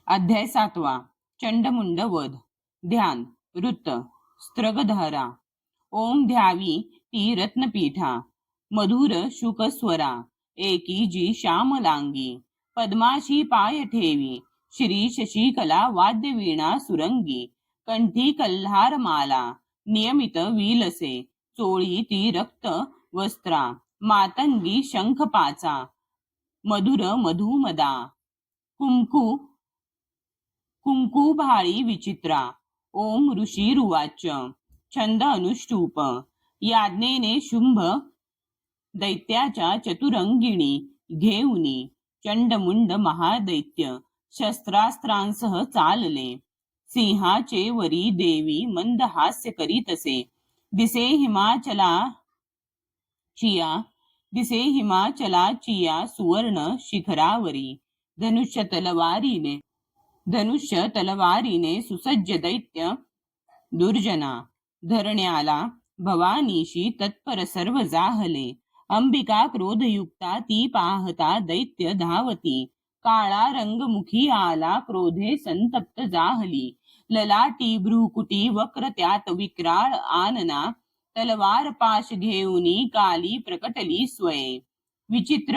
अध्याय 7वा. चंडमुंड वध. ध्यान. वृत्त. स्त्रगधारा. ओम ध्यावी ती रत्नपीठा, मधुर शुकस्वरा, एकी जी श्यामलांगी, पद्माशी पाय ठेवी, श्री शशिकला वाद्यवीणा सुरंगी, कंठी कल्हार माला, नियमित विलसे, चोळी ती रक्त वस्त्रा, मातंगी शंख पाचा, मधुर मधुमदा, कुंकू भाळी विचित्रा. ओम ऋषीरुवाच. छंद अनुष्टुप. याज्ञेने शुंभ दैत्याच्या चतुरंगिणी घेऊनी चंडमुंड महादैत्य शस्त्रास्त्रांसह चालले. सिंहाचे वरी देवी मंद हास्य करीतसे. दिसे हिमाचलाचिया सुवर्ण शिखरावरी, धनुष्य तलवारीने सुसज्ज दैत्य दुर्जना. धरण्याला भवानीशी तत्पर सर्व जाहले. अंबिका क्रोधयुक्ता ती पाहता दैत्य धावती. काळा रंगमुखी आला क्रोधे संतप्त जाहली. ललाटी भ्रुकुटी वक्र त्यात विक्राळ आनना, तलवार पाश घेऊनी काली प्रकटली स्वये. विचित्र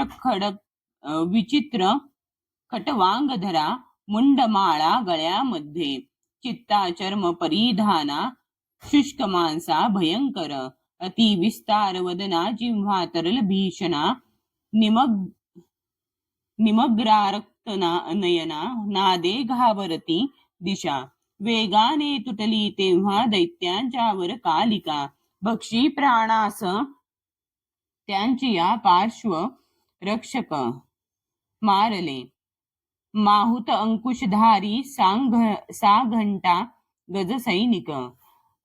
खटवांगधरा, मुंडमाळा गळ्यामध्ये, चित्ता चर्म परिधाना, शुष्क मांसा भयंकर, अति विस्तार वदना, जिव्हा तरल भीषणा, निमग्रारक्त नयना, नादे घाबरती दिशा. वेगाने तुटली तेव्हा दैत्यांच्यावर कालिका, भक्षी प्राणास त्यांची या पार्श्व रक्षक मारले. माहुत अंकुशधारी साघंटा गज सैनिक,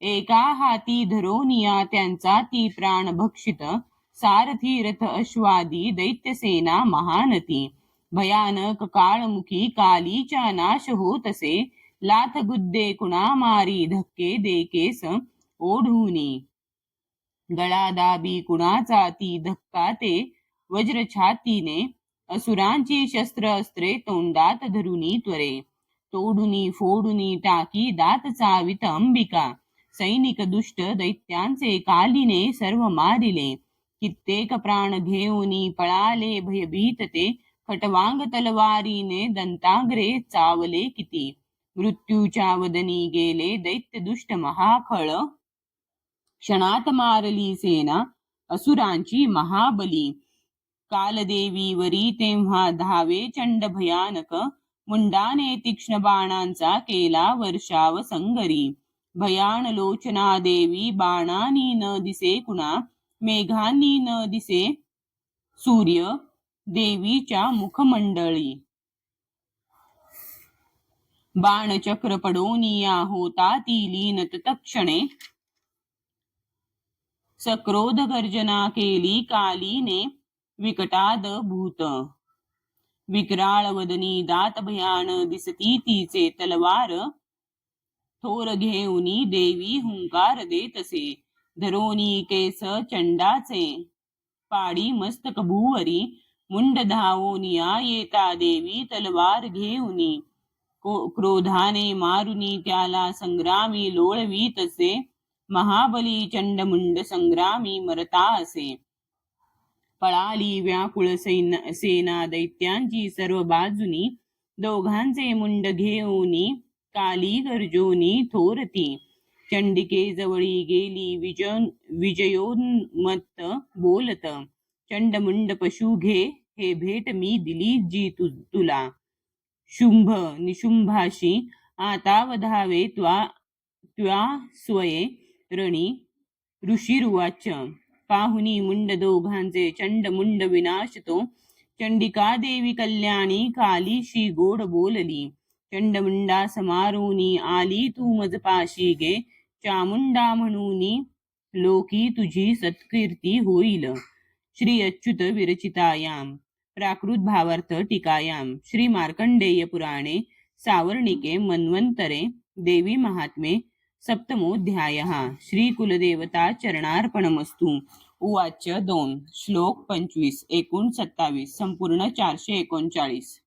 एका हाती धरोनिया त्यांचा ती प्राण भक्षित. सारथी रथ अश्वादी दैत्यसेना महानती, भयानक काळमुखी कालीच्या नाश होतसे. लाथ गुद्दे कुणा मारी धक्के देकेस ओढूनी, गळा दाबी कुणाचा ती धक्का ते वज्र छातीने. असुरांची शस्त्र अस्त्रे तोंडात धरुनी त्वरे, तोडुनी फोडुनी टाकी दात चावित अंबिका. सैनिक दुष्ट दैत्यांचे कालीने सर्व मारिले. कित्येक प्राण घेऊनी पळाले भयभीत ते. खटवांग तलवारीने दंताग्रे चावले किती. मृत्यूच्या वदनी गेले दैत्य दुष्ट महाखळ, क्षणात मारली सेना असुरांची महाबली. कालदेवी वरी तेव्हा धावे चंड भयानक, मुंडाने तीक्ष्ण बाणांचा केला वर्षाव संगरी. भयान लोचना देवी बाणांनी न दिसे कुणा, मेघांनी न दिसे सूर्य देवीच्या मुखमंडळी. बाणचक्र पडोनिया होता ती लीन तत्क्षणे, सक्रोध गर्जना केली कालीने विकटाद भूत. विक्राळ वदनी दात भयान दिसती तिचे तलवार, थोर घेऊनी देवी हुंकार देतसे. धरोनी केस चंडाचे पाडी मस्तक भूवरी, मुंड धावोनिया येता देवी तलवार घेऊनी. क्रोधाने मारुनी त्याला संग्रामी लोळवीतसे. महाबली चंडमुंड संग्रामी मरता असे. पळाली व्याकुळ सेना दैत्यांची सर्व बाजूनी, दोघांचे मुंड घेऊनी काली गर्जोनी थोरती. चंडिके जवळी गेली विजयोन्मत्त बोलत, चंडमुंड पशु घे हे भेट मी दिली जी तुला. शुंभ निशुंभाशी आता वधावे त्वा स्वये रणी. ऋषीरुवाच. पाहुनी मुंड दोघांचे चंडमुंड विनाशतो. चंडिका देवी कल्याणी कालीशी गोड बोलली. चंडमुंडा समारोनी आली तू मजपाशी गे. चामुंडा म्हणूनी लोकी तुझी सत्कीर्ती होईल. श्री अच्युत विरचितायाम प्राकृत भावार्थ टीकायाम श्री मार्कंडेय पुराणे सावर्णिके मन्वंतरे देवी महात्मे सप्तमोऽध्यायः. श्री कुलदेवता चरणार्पणमस्तु. उवाच. 2 श्लोक 25 एकूण 27 संपूर्ण 439.